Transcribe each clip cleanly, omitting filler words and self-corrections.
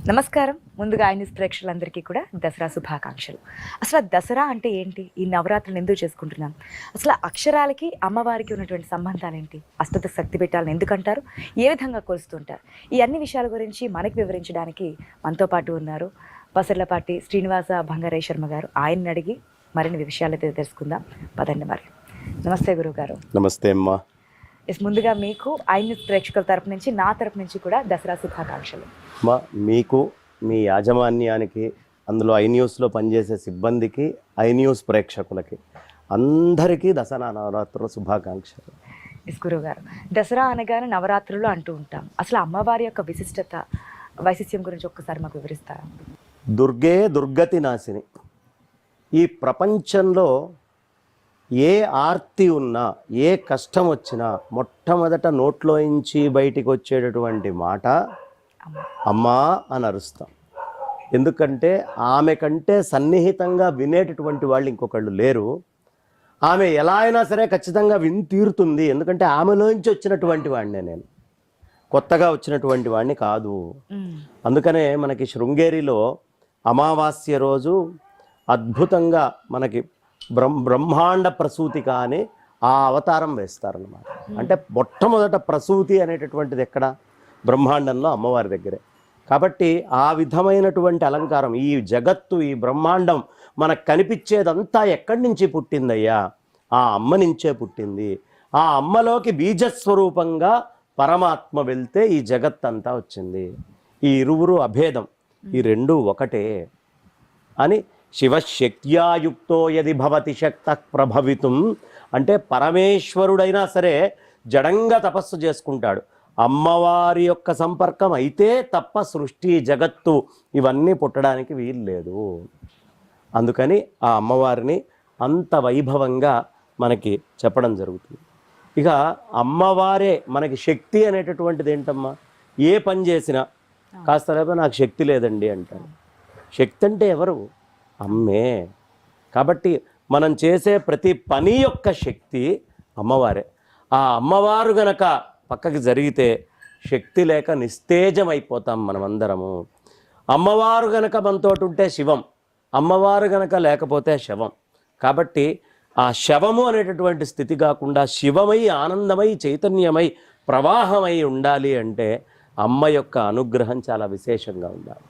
నమస్కారం. ముందుగా ఐన్యూస్ ప్రేక్షకులందరికీ కూడా దసరా శుభాకాంక్షలు. అసలు దసరా అంటే ఏంటి? ఈ నవరాత్రులు ఎందుకు చేసుకుంటున్నాం? అసలు అక్షరాలకి అమ్మవారికి ఉన్నటువంటి సంబంధాలు ఏంటి? అష్టదశ శక్తి పీఠాలను ఎందుకంటారు? ఏ విధంగా కొలుస్తుంటారు? ఈ అన్ని విషయాల గురించి మనకి వివరించడానికి మనతో పాటు ఉన్నారు పసర్లపాటి శ్రీనివాస బంగారయ్య శర్మ గారు. ఆయన్ని అడిగి మరిన్ని విషయాలు అయితే తెలుసుకుందాం. పదండి మరి. నమస్తే గురువుగారు. నమస్తే అమ్మా. ముందుగా మీకు ఐన్యూస్ ప్రేక్షకుల తరపు నుంచి, నా తరపు నుంచి కూడా దసరా శుభాకాంక్షలు. మీకు, మీ యాజమాన్యానికి, అందులో ఐన్యూస్లో పనిచేసే సిబ్బందికి, ఐన్యూస్ ప్రేక్షకులకి అందరికీ దసరా నవరాత్రుల శుభాకాంక్షలు. ఎస్ గురువుగారు, దసరా అనగానే నవరాత్రులు అంటూ ఉంటాం. అసలు అమ్మవారి యొక్క విశిష్టత, వైశిష్ట్యం గురించి ఒక్కసారి మాకు వివరిస్తారా? దుర్గే దుర్గతి నాశిని. ఈ ప్రపంచంలో ఏ ఆర్తి ఉన్నా, ఏ కష్టం వచ్చినా మొట్టమొదట నోట్లోంచి బయటికి వచ్చేటటువంటి మాట అమ్మా అని అరుస్తాం. ఎందుకంటే ఆమె కంటే సన్నిహితంగా వినేటటువంటి వాళ్ళు ఇంకొకళ్ళు లేరు. ఆమె ఎలా అయినా సరే ఖచ్చితంగా విని తీరుతుంది. ఎందుకంటే ఆమెలోంచి వచ్చినటువంటి వాడినే నేను, కొత్తగా వచ్చినటువంటి వాడిని కాదు. అందుకనే మనకి శృంగేరిలో అమావాస్య రోజు అద్భుతంగా మనకి బ్రహ్మాండ ప్రసూతిక అని ఆ అవతారం వేస్తారన్నమాట. అంటే మొట్టమొదట ప్రసూతి అనేటటువంటిది ఎక్కడ? బ్రహ్మాండంలో, అమ్మవారి దగ్గరే. కాబట్టి ఆ విధమైనటువంటి అలంకారం, ఈ జగత్తు, ఈ బ్రహ్మాండం మనకు కనిపించేదంతా ఎక్కడి నుంచి పుట్టిందయ్యా? ఆ అమ్మ నుంచే పుట్టింది. ఆ అమ్మలోకి బీజస్వరూపంగా పరమాత్మ వెళ్తే ఈ జగత్తంతా వచ్చింది. ఈ ఇరువురు అభేదం, ఈ రెండు ఒకటే అని శివశక్త్యాయుక్తో యది భవతి శక్త ప్రభవితం అంటే పరమేశ్వరుడైనా సరే జడంగా తపస్సు చేసుకుంటాడు. అమ్మవారి యొక్క సంపర్కం అయితే తప్ప సృష్టి, జగత్తు ఇవన్నీ పుట్టడానికి వీలు లేదు. అందుకని ఆ అమ్మవారిని అంత వైభవంగా మనకి చెప్పడం జరుగుతుంది. ఇక అమ్మవారే మనకి శక్తి అనేటటువంటిది ఏంటమ్మా? ఏ పని చేసినా కాస్త రేపు నాకు శక్తి లేదండి అంటారు. శక్తి అంటే ఎవరు? అమ్మే. కాబట్టి మనం చేసే ప్రతి పని యొక్క శక్తి అమ్మవారే. ఆ అమ్మవారు గనక పక్కకి జరిగితే శక్తి లేక నిస్తేజమైపోతాం మనమందరము. అమ్మవారు గనక మనతోటి ఉంటే శివం, అమ్మవారు గనక లేకపోతే శవం. కాబట్టి ఆ శవము అనేటటువంటి స్థితి కాకుండా శివమై, ఆనందమై, చైతన్యమై, ప్రవాహమై ఉండాలి అంటే అమ్మ యొక్క అనుగ్రహం చాలా విశేషంగా ఉండాలి.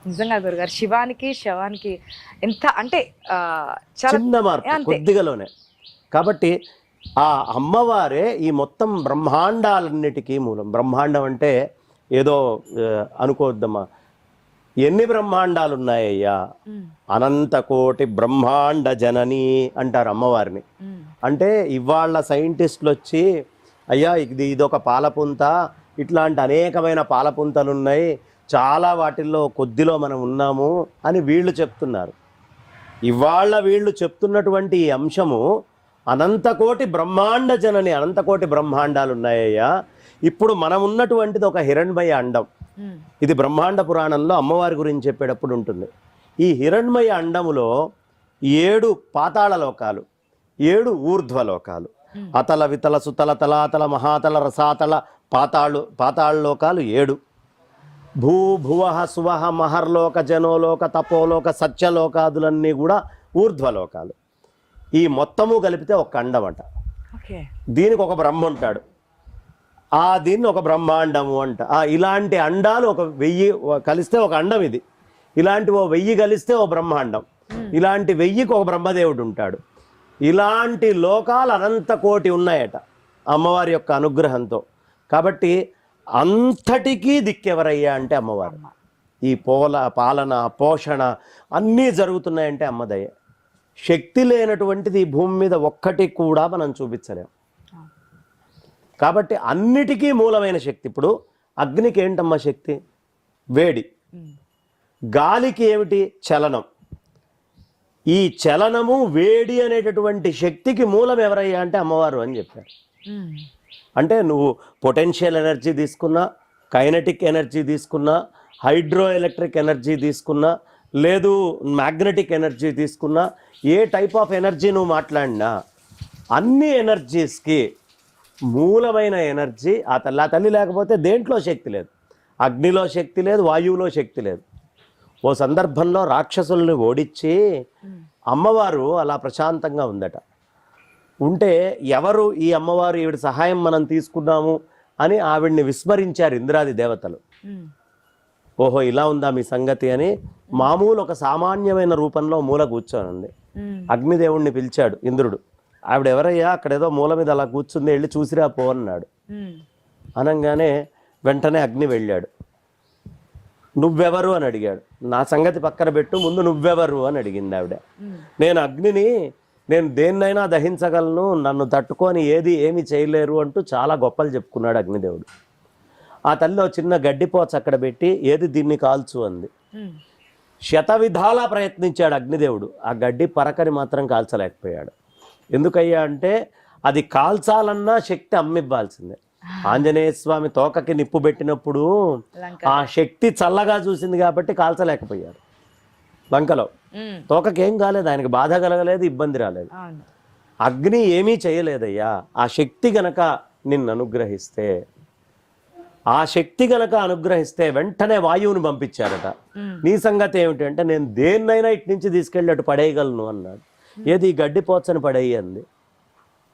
నిజంగా గురుగారు, శివానికి శవానికి ఎంత అంటే చిన్న మార్పు కొద్దిగాలోనే. కాబట్టి ఆ అమ్మవారే ఈ మొత్తం బ్రహ్మాండాలన్నిటికీ మూలం. బ్రహ్మాండం అంటే ఏదో అనుకోవద్దమ్మా. ఎన్ని బ్రహ్మాండాలు ఉన్నాయ్యా? అనంత కోటి బ్రహ్మాండ జనని అంటారు అమ్మవారిని. అంటే ఇవాళ సైంటిస్టులు వచ్చి అయ్యా ఇదొక పాలపుంత, ఇట్లాంటి అనేకమైన పాలపుంతలు ఉన్నాయి, చాలా వాటిల్లో కొద్దిలో మనం ఉన్నాము అని వీళ్ళు చెప్తున్నారు. ఇవాళ వీళ్ళు చెప్తున్నటువంటి ఈ అంశము అనంతకోటి బ్రహ్మాండ జనని, అనంతకోటి బ్రహ్మాండాలు ఉన్నాయ్యా. ఇప్పుడు మనం ఉన్నటువంటిది ఒక హిరణ్మయ అండం. ఇది బ్రహ్మాండ పురాణంలో అమ్మవారి గురించి చెప్పేటప్పుడు ఉంటుంది. ఈ హిరణ్మయ అండములో 7 పాతాళ లోకాలు, 7 ఊర్ధ్వలోకాలు, అతల వితల సుతల తలాతల మహాతల రసాతల పాతాళ లోకాలు 7. భూ భువ సువ మహర్లోక, జనోలోక, తపోలోక, సత్యలోకాదులన్నీ కూడా ఊర్ధ్వలోకాలు. ఈ మొత్తము కలిపితే ఒక అండం అంట. దీనికి ఒక బ్రహ్మ ఉంటాడు, దీన్ని ఒక బ్రహ్మాండము అంట. ఇలాంటి అండాలు ఒక 1000 కలిస్తే ఒక అండం ఇది. ఇలాంటి 1000 కలిస్తే ఓ బ్రహ్మాండం. ఇలాంటి 1000కి ఒక బ్రహ్మదేవుడు ఉంటాడు. ఇలాంటి లోకాలు అనంత కోటి ఉన్నాయట అమ్మవారి యొక్క అనుగ్రహంతో. కాబట్టి అంతటికీ దిక్కెవరయ్యా అంటే అమ్మవారు. ఈ పాలన, పోషణ అన్నీ జరుగుతున్నాయంటే అమ్మదయ్య. శక్తి లేనటువంటిది ఈ భూమి మీద ఒక్కటి కూడా మనం చూపించలేం. కాబట్టి అన్నిటికీ మూలమైన శక్తి. ఇప్పుడు అగ్నికి ఏంటమ్మా శక్తి? వేడి. గాలికి ఏమిటి? చలనం. ఈ చలనము, వేడి అనేటటువంటి శక్తికి మూలం ఎవరయ్యా అంటే అమ్మవారు అని చెప్పారు. అంటే నువ్వు పొటెన్షియల్ ఎనర్జీ తీసుకున్నా, కైనెటిక్ ఎనర్జీ తీసుకున్నా, హైడ్రో ఎలక్ట్రిక్ ఎనర్జీ తీసుకున్నా, లేదు మ్యాగ్నెటిక్ ఎనర్జీ తీసుకున్నా, ఏ టైప్ ఆఫ్ ఎనర్జీ నువ్వు మాట్లాడినా అన్ని ఎనర్జీస్కి మూలమైన ఎనర్జీ ఆ తల్లి. లేకపోతే దేంట్లో శక్తి లేదు. అగ్నిలో శక్తి లేదు, వాయువులో శక్తి లేదు. ఓ సందర్భంలో రాక్షసుల్ని ఓడించి అమ్మవారు అలా ప్రశాంతంగా ఉందట. ఉంటే ఎవరు ఈ అమ్మవారు, ఈవిడ సహాయం మనం తీసుకున్నాము అని ఆవిడ్ని విస్మరించారు ఇంద్రాది దేవతలు. ఓహో ఇలా ఉందా మీ సంగతి అని మామూలు ఒక సామాన్యమైన రూపంలో మూల కూర్చొనుంది. అగ్నిదేవుణ్ణి పిలిచాడు ఇంద్రుడు. ఆవిడ ఎవరయ్యా, అక్కడేదో మూల మీద అలా కూర్చుంది, వెళ్ళి చూసిరా పో అన్నాడు. అనగానే వెంటనే అగ్ని వెళ్ళాడు. నువ్వెవరు అని అడిగాడు. నా సంగతి పక్కన పెట్టు, ముందు నువ్వెవరు అని అడిగింది ఆవిడ. నేను అగ్నిని, నేను దేన్నైనా దహించగలను, నన్ను తట్టుకొని ఏమీ చేయలేరు అంటూ చాలా గొప్పలు చెప్పుకున్నాడు అగ్నిదేవుడు. ఆ తల్లిలో చిన్న గడ్డిపోచ అక్కడ పెట్టి ఏది దీన్ని కాల్చు అంది. శతవిధాలా ప్రయత్నించాడు అగ్నిదేవుడు, ఆ గడ్డి పరకని మాత్రం కాల్చలేకపోయాడు. ఎందుకయ్యా అంటే అది కాల్చాలన్నా శక్తి అమ్మివ్వాల్సిందే. ఆంజనేయ స్వామి తోకకి నిప్పు పెట్టినప్పుడు ఆ శక్తి చల్లగా చూసింది కాబట్టి కాల్చలేకపోయాడు. లంకలో తోకకి ఏం కాలేదు, ఆయనకి బాధ కలగలేదు, ఇబ్బంది రాలేదు. అగ్ని ఏమీ చేయలేదయ్యా. ఆ శక్తి గనక నిన్ను అనుగ్రహిస్తే, ఆ శక్తి గనక అనుగ్రహిస్తే వెంటనే వాయువుని పంపించారట. నీ సంగతి ఏమిటి అంటే, నేను దేన్నైనా ఇటు నుంచి తీసుకెళ్ళి అటు పడేయగలను అన్నాడు. ఏది గడ్డిపోచని పడేయి అంది.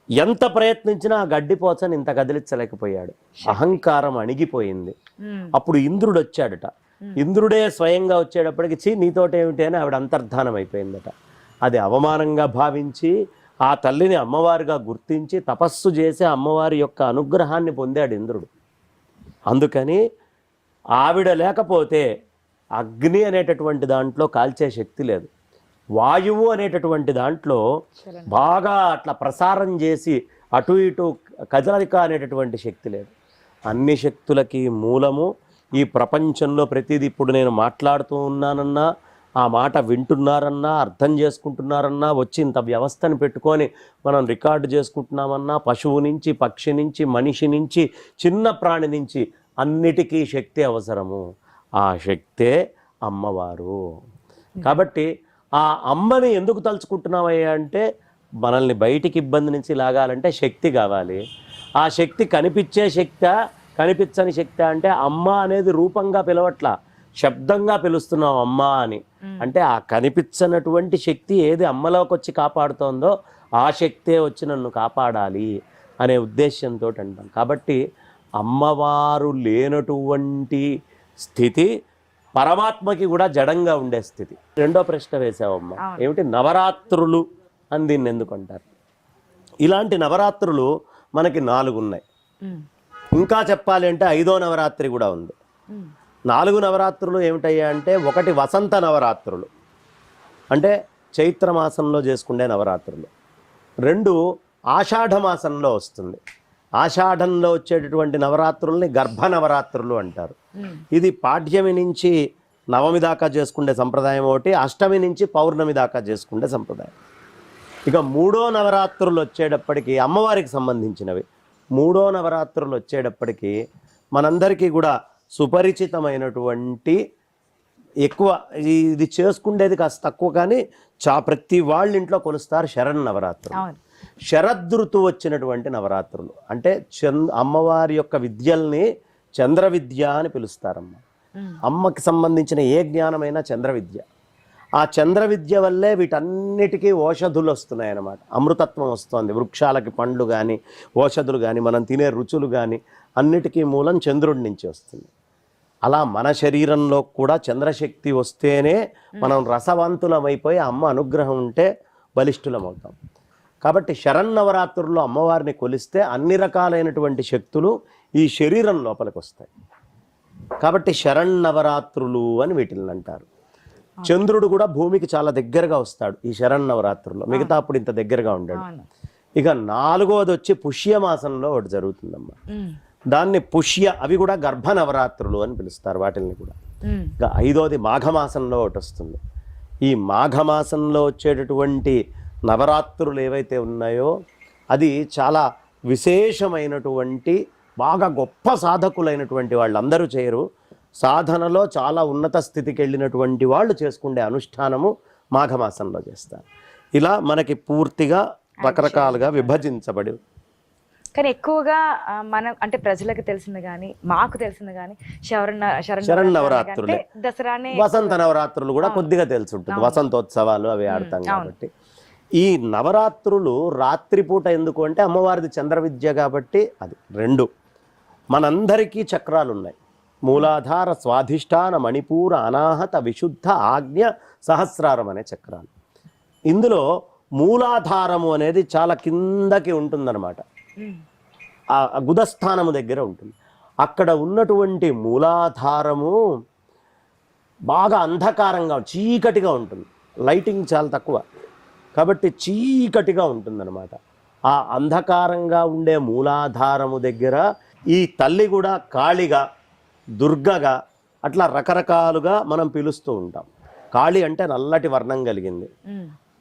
ఎంత ప్రయత్నించినా ఆ గడ్డిపోచని ఇంత కదిలించలేకపోయాడు. అహంకారం అణిగిపోయింది. అప్పుడు ఇంద్రుడు వచ్చాడట. ఇంద్రుడే స్వయంగా వచ్చేటప్పటికి నీతోటేమిటి అని ఆవిడ అంతర్ధానం అయిపోయిందట. అది అవమానంగా భావించి ఆ తల్లిని అమ్మవారిగా గుర్తించి తపస్సు చేసి అమ్మవారి యొక్క అనుగ్రహాన్ని పొందాడు ఇంద్రుడు. అందుకని ఆవిడ లేకపోతే అగ్ని అనేటటువంటి దాంట్లో కాల్చే శక్తి లేదు, వాయువు అనేటటువంటి దాంట్లో బాగా అట్లా ప్రసారం చేసి అటు ఇటు కదలిక అనేటటువంటి శక్తి లేదు. అన్ని శక్తులకి మూలము ఈ ప్రపంచంలో ప్రతిదీ. ఇప్పుడు నేను మాట్లాడుతూ ఉన్నానన్నా, ఆ మాట వింటున్నారన్నా, అర్థం చేసుకుంటున్నారన్నా, వచ్చి ఇంత వ్యవస్థను పెట్టుకొని మనం రికార్డు చేసుకుంటున్నామన్నా, పశువు నుంచి, పక్షి నుంచి, మనిషి నుంచి, చిన్న ప్రాణి నుంచి అన్నిటికీ శక్తి అవసరము. ఆ శక్తే అమ్మవారు. కాబట్టి ఆ అమ్మని ఎందుకు తలుచుకుంటున్నామయ్యా అంటే, మనల్ని బయటికి ఇబ్బంది నుంచి లాగాలంటే శక్తి కావాలి. ఆ శక్తి కనిపించే శక్తి, కనిపించని శక్తి అంటే అమ్మ అనేది రూపంగా పిలవట్లా, శబ్దంగా పిలుస్తున్నాం అమ్మ అని. అంటే ఆ కనిపించనటువంటి శక్తి ఏది అమ్మలోకి వచ్చి కాపాడుతోందో ఆ శక్తే వచ్చి నన్ను కాపాడాలి అనే ఉద్దేశంతో అంటాం. కాబట్టి అమ్మవారు లేనటువంటి స్థితి పరమాత్మకి కూడా జడంగా ఉండే స్థితి. రెండో ప్రశ్న వేసావమ్మ, ఏమిటి నవరాత్రులు అని దీన్ని ఎందుకు అంటారు? ఇలాంటి నవరాత్రులు మనకి 4 ఉన్నాయి. ఇంకా చెప్పాలి అంటే 5వ నవరాత్రి కూడా ఉంది. 4 నవరాత్రులు ఏమిటయ్యా అంటే, ఒకటి వసంత నవరాత్రులు, అంటే చైత్రమాసంలో చేసుకునే నవరాత్రులు. 2 ఆషాఢ మాసంలో వస్తుంది. ఆషాఢంలో వచ్చేటటువంటి నవరాత్రుల్ని గర్భ నవరాత్రులు అంటారు. ఇది పాడ్యమి నుంచి నవమి దాకా చేసుకునే సంప్రదాయం ఒకటి, అష్టమి నుంచి పౌర్ణమి దాకా చేసుకునే సంప్రదాయం. ఇక 3వ నవరాత్రులు వచ్చేటప్పటికి అమ్మవారికి సంబంధించినవి. 3వ నవరాత్రులు వచ్చేటప్పటికి మనందరికీ కూడా సుపరిచితమైనటువంటి, ఎక్కువ ఇది చేసుకునేది కాస్త తక్కువ కానీ ప్రతి వాళ్ళ ఇంట్లో కొలుస్తారు శరన్నవరాత్రులు. శరదృతువు వచ్చినటువంటి నవరాత్రులు అంటే అమ్మవారి యొక్క విద్యల్ని చంద్ర విద్య అని పిలుస్తారమ్మ. అమ్మకి సంబంధించిన ఏ జ్ఞానమైనా చంద్ర విద్య. ఆ చంద్ర విద్య వల్లే వీటన్నిటికీ ఓషధులు వస్తున్నాయి అన్నమాట. అమృతత్వం వస్తుంది. వృక్షాలకి పండ్లు కానీ, ఓషధులు కానీ, మనం తినే రుచులు కానీ అన్నిటికీ మూలం చంద్రుడి నుంచి వస్తుంది. అలా మన శరీరంలో కూడా చంద్రశక్తి వస్తేనే మనం రసవంతులమైపోయి అమ్మ అనుగ్రహం ఉంటే బలిష్ఠులమవుతాం. కాబట్టి శరన్నవరాత్రుల్లో అమ్మవారిని కొలిస్తే అన్ని రకాలైనటువంటి శక్తులు ఈ శరీరం లోపలికి వస్తాయి. కాబట్టి శరన్నవరాత్రులు అని వీటిని అంటారు. చంద్రుడు కూడా భూమికి చాలా దగ్గరగా వస్తాడు ఈ శరన్నవరాత్రుల్లో, మిగతా అప్పుడు ఇంత దగ్గరగా ఉండడు. ఇక 4వది వచ్చి పుష్యమాసంలో ఒకటి జరుగుతుందమ్మా. దాన్ని అవి కూడా గర్భ నవరాత్రులు అని పిలుస్తారు వాటిల్ని కూడా. ఇక 5వది మాఘమాసంలో ఒకటి వస్తుంది. ఈ మాఘమాసంలో వచ్చేటటువంటి నవరాత్రులు ఏవైతే ఉన్నాయో అది చాలా విశేషమైనటువంటి, బాగా గొప్ప సాధకులైనటువంటి వాళ్ళందరూ చేయరు. సాధనలో చాలా ఉన్నత స్థితికి వెళ్ళినటువంటి వాళ్ళు చేసుకునే అనుష్ఠానము మాఘమాసంలో చేస్తారు. ఇలా మనకి పూర్తిగా రకరకాలుగా విభజించబడి కానీ ఎక్కువగా మనం అంటే ప్రజలకు తెలిసింది కానీ మాకు తెలిసింది కానీ శరణ్ నవరాత్రులే, దసరానే. వసంత నవరాత్రులు కూడా కొద్దిగా తెలిసి ఉంటుంది, వసంతోత్సవాలు అవి ఆడతాం కాబట్టి. ఈ నవరాత్రులు రాత్రిపూట ఎందుకు అంటే అమ్మవారిది చంద్ర విద్య కాబట్టి అది. రెండు, మనందరికీ చక్రాలు ఉన్నాయి. మూలాధార, స్వాధిష్టాన, మణిపూర, అనాహత, విశుద్ధ, ఆజ్ఞ, సహస్రారం అనే చక్రాలు. ఇందులో మూలాధారము అనేది చాలా కిందకి ఉంటుందన్నమాట, ఆ గుదస్థానము దగ్గర ఉంటుంది. అక్కడ ఉన్నటువంటి మూలాధారము బాగా అంధకారంగా చీకటిగా ఉంటుంది, లైటింగ్ చాలా తక్కువ కాబట్టి చీకటిగా ఉంటుందన్నమాట. ఆ అంధకారంగా ఉండే మూలాధారము దగ్గర ఈ తల్లి కూడా కాళిగా, దుర్గగా అట్లా రకరకాలుగా మనం పిలుస్తూ ఉంటాం. కాళి అంటే నల్లటి వర్ణం కలిగింది.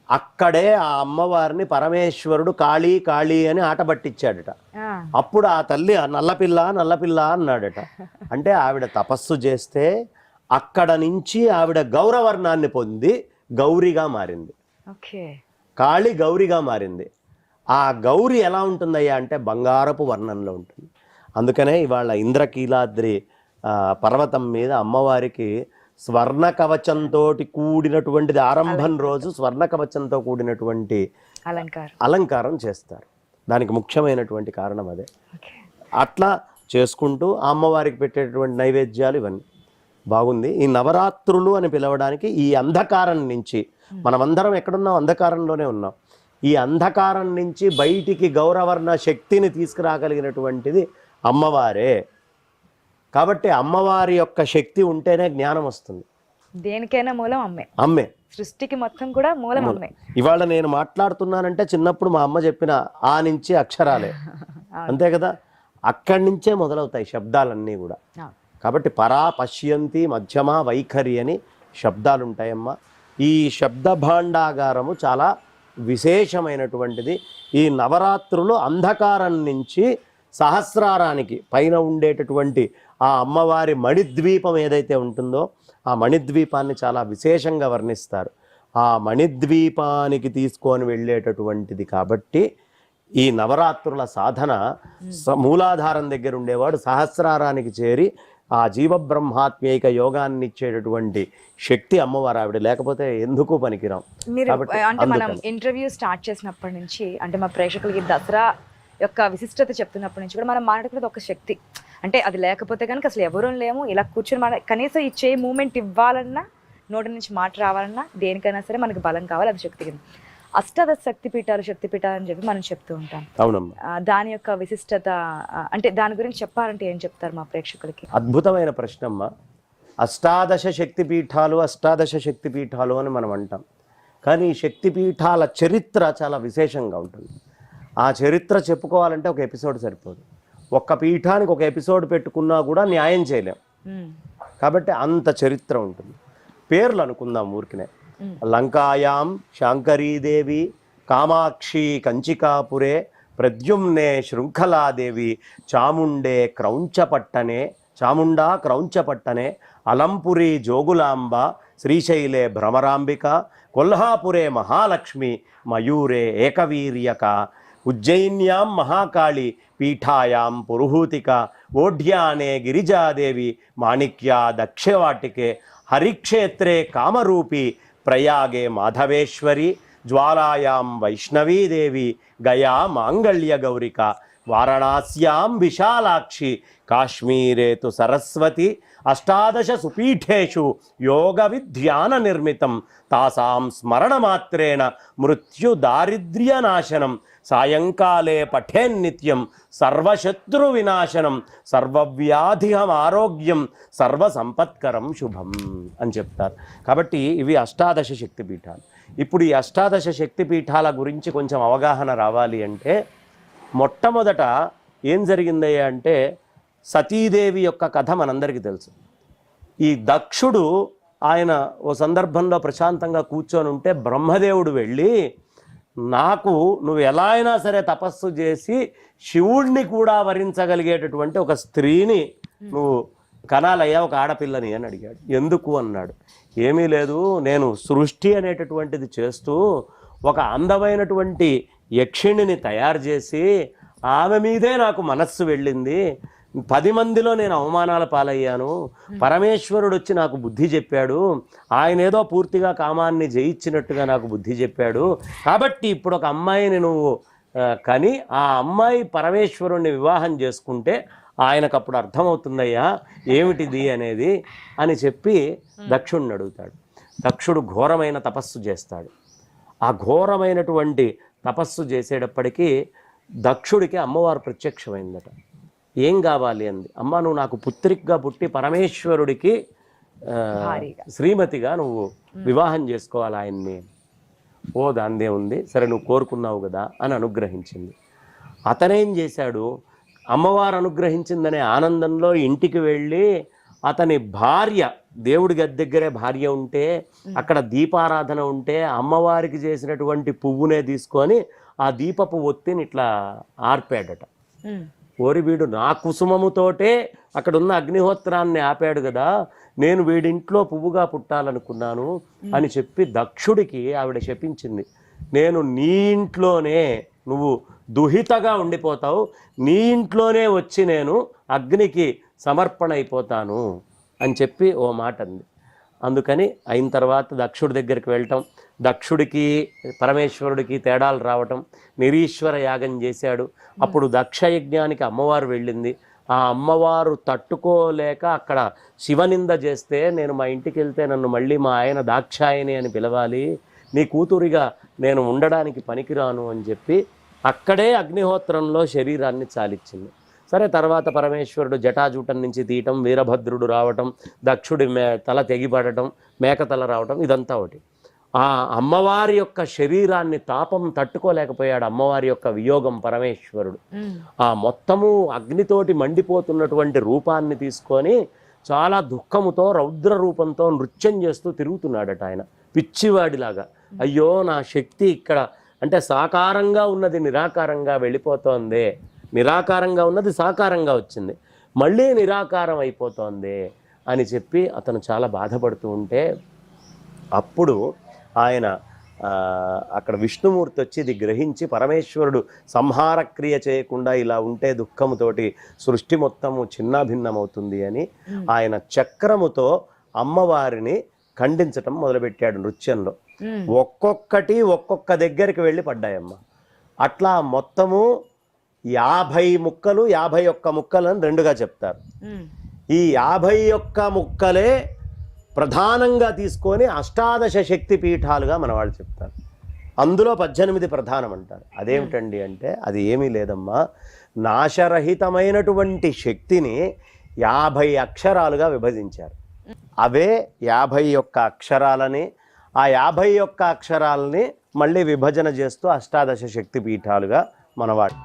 అక్కడే ఆ అమ్మవారిని పరమేశ్వరుడు కాళీ కాళీ అని ఆట పట్టించాడట. అప్పుడు ఆ తల్లి నల్లపిల్ల నల్లపిల్ల అన్నాడట. అంటే ఆవిడ తపస్సు చేస్తే అక్కడ నుంచి ఆవిడ గౌరవర్ణాన్ని పొంది గౌరిగా మారింది. కాళి గౌరిగా మారింది. ఆ గౌరి ఎలా ఉంటుందయ్యా అంటే బంగారపు వర్ణంలో ఉంటుంది. అందుకనే ఇవాళ ఇంద్రకీలాద్రి పర్వతం మీద అమ్మవారికి స్వర్ణ కవచంతో కూడినటువంటిది, ఆరంభం రోజు స్వర్ణ కవచంతో కూడినటువంటి అలంకారం చేస్తారు. దానికి ముఖ్యమైనటువంటి కారణం అదే. అట్లా చేసుకుంటూ ఆ అమ్మవారికి పెట్టేటువంటి నైవేద్యాలు ఇవన్నీ బాగుంది. ఈ నవరాత్రులు అని పిలవడానికి ఈ అంధకారం నుంచి, మనమందరం ఎక్కడున్నాం, అంధకారంలోనే ఉన్నాం. ఈ అంధకారం నుంచి బయటికి గౌరవర్ణ శక్తిని తీసుకురాగలిగినటువంటిది అమ్మవారే. కాబట్టి అమ్మవారి యొక్క శక్తి ఉంటేనే జ్ఞానం వస్తుంది. దేనికైనా మూలం అమ్మే. అమ్మే సృష్టికి మొత్తం కూడా మూలం అమ్మే. ఇవాళ నేను మాట్లాడుతున్నానంటే చిన్నప్పుడు మా అమ్మ చెప్పిన ఆ నుంచి అక్షరాలే, అంతే కదా, అక్కడి నుంచే మొదలవుతాయి శబ్దాలన్నీ కూడా. కాబట్టి పరా, పశ్యంతి, మధ్యమ, వైఖరి అని శబ్దాలు ఉంటాయమ్మా. ఈ శబ్ద భాండాగారము చాలా విశేషమైనటువంటిది. ఈ నవరాత్రులు అంధకారం నుంచి సహస్రారానికి పైన ఉండేటటువంటి ఆ అమ్మవారి మణిద్వీపం ఏదైతే ఉంటుందో ఆ మణిద్వీపాన్ని చాలా విశేషంగా వర్ణిస్తారు. ఆ మణిద్వీపానికి తీసుకొని వెళ్ళేటటువంటిది కాబట్టి ఈ నవరాత్రుల సాధన మూలాధారం దగ్గర ఉండేవాడు సహస్రారానికి చేరి ఆ జీవబ్రహ్మాత్మీక యోగాన్ని ఇచ్చేటటువంటి శక్తి అమ్మవారు. ఆవిడ లేకపోతే ఎందుకు పనికిరాం. అంటే మనం ఇంటర్వ్యూ స్టార్ట్ చేసినప్పటి నుంచి, అంటే మా ప్రేక్షకులకి దసరా యొక్క విశిష్టత చెప్తున్నప్పటి నుంచి కూడా మనం మాట్లాడుకునేది ఒక శక్తి. అంటే అది లేకపోతే కనుక అసలు ఎవరూ లేము. ఇలా కూర్చొని కనీసం ఈ చేయి మూమెంట్ ఇవ్వాలన్నా, నోటి నుంచి మాట రావాలన్నా, దేనికైనా సరే మనకి బలం కావాలి, అది శక్తి కింద. అష్టాదశ శక్తిపీఠాలు అని చెప్పి మనం చెప్తూ ఉంటాం. దాని యొక్క విశిష్టత అంటే దాని గురించి చెప్పాలంటే ఏం చెప్తారు మా ప్రేక్షకులకి? అద్భుతమైన ప్రశ్నమ్మ. అష్టాదశ శక్తిపీఠాలు అని మనం అంటాం. కానీ ఈ శక్తిపీఠాల చరిత్ర చాలా విశేషంగా ఉంటుంది. ఆ చరిత్ర చెప్పుకోవాలంటే ఒక ఎపిసోడ్ సరిపోదు. ఒక్క పీఠానికి ఒక ఎపిసోడ్ పెట్టుకున్నా కూడా న్యాయం చేయలేం. కాబట్టి అంత చరిత్ర ఉంటుంది. పేర్లు అనుకుందాం ఊరికినే. లంకాయాం శాంకరీదేవి, కామాక్షి కంచికాపురే, ప్రద్యుమ్నే శృంఖలాదేవి, చాముండా క్రౌంచపట్టనే, అలంపురి జోగులాంబ, శ్రీశైలే భ్రమరాంబిక, కొల్హాపురే మహాలక్ష్మి, మయూరే ఏకవీర్యక, ఉజ్జయిన్యాం మహాకాళి, పీఠాయాం పురుహూతిక, ఓఢ్యానే గిరిజాదేవి, మాణిక్యా దక్షవాటికే, హరిక్షేత్రే కామరూపి, ప్రయాగే మాధవేశ్వరి, జ్వాలాయాం వైష్ణవీదేవి, గయా మాంగళ్య గౌరిక, వారణాస్యాం విశాలాక్షి, కాశ్మీరే తు సరస్వతి, అష్టాదశ సుపీఠేషు యోగ విధ్యాన నిర్మితం, తాసాం స్మరణమాత్రేణ మృత్యు దారిద్ర్యనాశనం, సాయంకాలే పఠేన్నిత్యం సర్వశత్రు వినాశనం, సర్వవ్యాధిహం ఆరోగ్యం, సర్వసంపత్కరం శుభం అని చెప్తారు. కాబట్టి ఇవి అష్టాదశ శక్తిపీఠాలు. ఇప్పుడు ఈ అష్టాదశ శక్తిపీఠాల గురించి కొంచెం అవగాహన రావాలి అంటే, మొట్టమొదట ఏం జరిగిందయ్యా అంటే, సతీదేవి యొక్క కథ మనందరికీ తెలుసు. ఈ దక్షుడు ఆయన ఓ సందర్భంలో ప్రశాంతంగా కూర్చొని ఉంటే బ్రహ్మదేవుడు వెళ్ళి, నాకు నువ్వు ఎలా అయినా సరే తపస్సు చేసి శివుణ్ణి కూడా వరించగలిగేటటువంటి ఒక స్త్రీని నువ్వు కనాలయ్యా, ఒక ఆడపిల్లని అని అడిగాడు. ఎందుకు అన్నాడు. ఏమీ లేదు, నేను సృష్టి అనేటటువంటిది చేస్తూ ఒక అందమైనటువంటి యక్షిణిని తయారు చేసి ఆమె మీదే నాకు మనస్సు వెళ్ళింది, 10 మందిలో నేను అవమానాల పాలయ్యాను, పరమేశ్వరుడు వచ్చి నాకు బుద్ధి చెప్పాడు, ఆయన ఏదో పూర్తిగా కామాన్ని జయించినట్టుగా నాకు బుద్ధి చెప్పాడు, కాబట్టి ఇప్పుడు ఒక అమ్మాయిని నువ్వు కానీ ఆ అమ్మాయి పరమేశ్వరుణ్ణి వివాహం చేసుకుంటే ఆయనకు అప్పుడు అర్థమవుతుందయ్యా ఏమిటిది అనేది అని చెప్పి దక్షుడిని అడుగుతాడు. దక్షుడు ఘోరమైన తపస్సు చేస్తాడు. ఆ ఘోరమైనటువంటి తపస్సు చేసేటప్పటికీ దక్షుడికి అమ్మవారు ప్రత్యక్షమైందట. ఏం కావాలి అంది. అమ్మ నువ్వు నాకు పుత్రికగా పుట్టి పరమేశ్వరుడికి శ్రీమతిగా నువ్వు వివాహం చేసుకోవాలి ఆయన్ని. ఓ దాందే ఉంది, సరే నువ్వు కోరుకున్నావు కదా అని అనుగ్రహించింది. అతనేం చేశాడు, అమ్మవారు అనుగ్రహించిందనే ఆనందంలో ఇంటికి వెళ్ళి అతని భార్య, దేవుడి గది దగ్గరే భార్య ఉంటే అక్కడ దీపారాధన ఉంటే అమ్మవారికి చేసినటువంటి పువ్వునే తీసుకొని ఆ దీపపు ఒత్తిని ఇట్లా ఆర్పాడట. ఓరి వీడు నా కుసుమముతోటే అక్కడున్న అగ్నిహోత్రాన్ని ఆపాడు కదా, నేను వీడింట్లో పువ్వుగా పుట్టాలనుకున్నాను అని చెప్పి దక్షుడికి ఆవిడ శపించింది. నేను నీ ఇంట్లోనే, నువ్వు దుహితగా ఉండిపోతావు, నీ ఇంట్లోనే వచ్చి నేను అగ్నికి సమర్పణ అయిపోతాను అని చెప్పి ఓ మాట అంది. అందుకని అయిన తర్వాత దక్షుడి దగ్గరికి వెళ్ళటం, దక్షుడికి పరమేశ్వరుడికి తేడాలు రావటం, నిరీశ్వర యాగం చేశాడు. అప్పుడు దక్షయజ్ఞానికి అమ్మవారు వెళ్ళింది. ఆ అమ్మవారు తట్టుకోలేక అక్కడ శివనింద చేస్తే, నేను మా ఇంటికి వెళ్తే నన్ను మళ్ళీ మా ఆయన దాక్షాయని అని పిలవాలి, నీ కూతురిగా నేను ఉండడానికి పనికిరాను అని చెప్పి అక్కడే అగ్నిహోత్రంలో శరీరాన్ని చాలిచ్చింది. సరే తర్వాత పరమేశ్వరుడు జటాజూటం నుంచి తీయటం, వీరభద్రుడు రావటం, దక్షుడి తల తెగిపడటం, మేకతల రావటం, ఇదంతా ఒకటి. ఆ అమ్మవారి యొక్క శరీరాన్ని తాపం తట్టుకోలేకపోయాడు, అమ్మవారి యొక్క వియోగం పరమేశ్వరుడు. ఆ మొత్తము అగ్నితోటి మండిపోతున్నటువంటి రూపాన్ని తీసుకొని చాలా దుఃఖముతో రౌద్ర రూపంతో నృత్యం చేస్తూ తిరుగుతున్నాడట ఆయన పిచ్చివాడిలాగా. అయ్యో నా శక్తి ఇక్కడ అంటే సాకారంగా ఉన్నది నిరాకారంగా వెళ్ళిపోతోంది, నిరాకారంగా ఉన్నది సాకారంగా వచ్చింది, మళ్ళీ నిరాకారం అయిపోతోంది అని చెప్పి అతను చాలా బాధపడుతూ ఉంటే అప్పుడు ఆయన అక్కడ విష్ణుమూర్తి వచ్చి ఇది గ్రహించి, పరమేశ్వరుడు సంహార క్రియ చేయకుండా ఇలా ఉంటే దుఃఖముతోటి సృష్టి మొత్తము చిన్నాభిన్నమవుతుంది అని ఆయన చక్రముతో అమ్మవారిని ఖండించటం మొదలుపెట్టాడు నృత్యంలో. ఒక్కొక్కటి ఒక్కొక్క దగ్గరికి వెళ్ళి పడ్డాయమ్మ. అట్లా మొత్తము 50 ముక్కలు 51 ముక్కలు అని రెండుగా చెప్తారు. ఈ 51 ముక్కలే ప్రధానంగా తీసుకొని అష్టాదశ శక్తి పీఠాలుగా మన వాళ్ళు చెప్తారు. అందులో 18 ప్రధానం అంటారు. అదేమిటండి అంటే అది ఏమీ లేదమ్మా, నాశరహితమైనటువంటి శక్తిని 50 అక్షరాలుగా విభజించారు. అవే 51 అక్షరాలని, ఆ 51 అక్షరాలని మళ్ళీ విభజన చేస్తూ అష్టాదశ శక్తి పీఠాలుగా మనవాడు.